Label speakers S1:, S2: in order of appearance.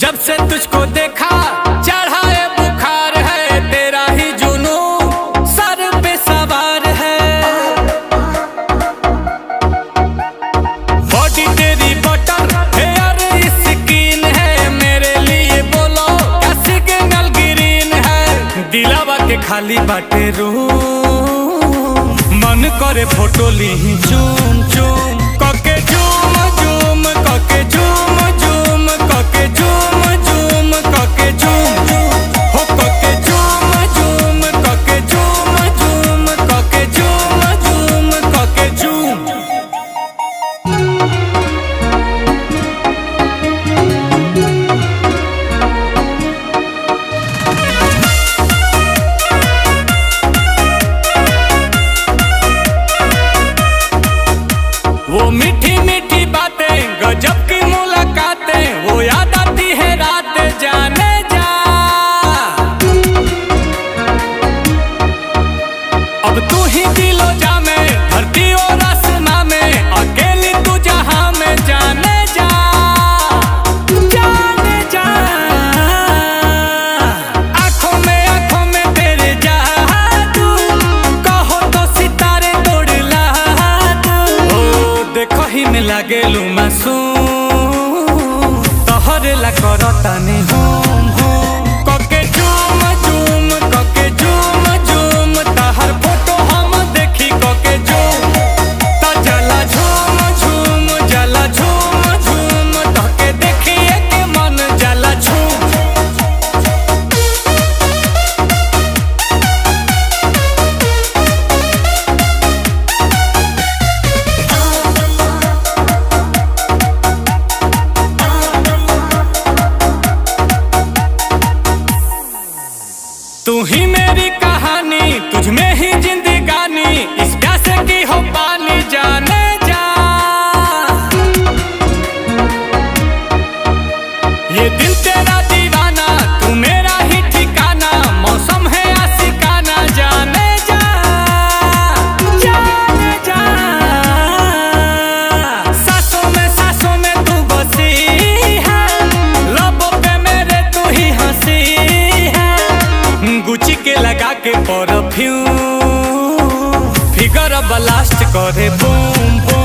S1: जब से तुझको देखा चढ़ा है बुखार है, तेरा ही जुनून सर पे सवार है। बॉडी तेरी बटर हेयर स्किन है, मेरे लिए बोलो क्या सिग्नल ग्रीन है। दिलावा के खाली बाटे रूम, मन करे फोटो ली चूम चूम कके झूम झूम कके झूम झूम कके झूम झूम कके झूम हो कके झूम झूम कके झूम झूम कके झूम झूम कके झूम। वो मीठी मीठी बातें गजब की मुलाकातें, वो याद आती है रात जाने जा। अब तू ही दिलो जा में धरती और आसमां में, अकेली तू जहां में जाने जा जाने जा। आंखों में तेरे जादू, कहो तो सितारे तोड़ ला दू। देखो ही में लागेलू मासूम, तोहरे ला करतानी होम होम कके झूम झूम कके झूम झूम। तहर फोटो हम देखी कके झूम ता जला झूम झूम जला झूम झूम, तके देखिए के मन जला झूम। तू ही मेरी कहानी, तुझ में ही जिंदगानी, इस प्यासे की हो पानी जाने जा। ये दिल तेरा दीवाना, तू मेरा ही ठिकाना, मौसम है आशिकाना जाने जा जाने जा। सांसों में तू बसी है, लबों पे मेरे तू ही हंसी है। गुची के लगा के परफ्यूम, फिगर ब्लास्ट करे बूम बूम।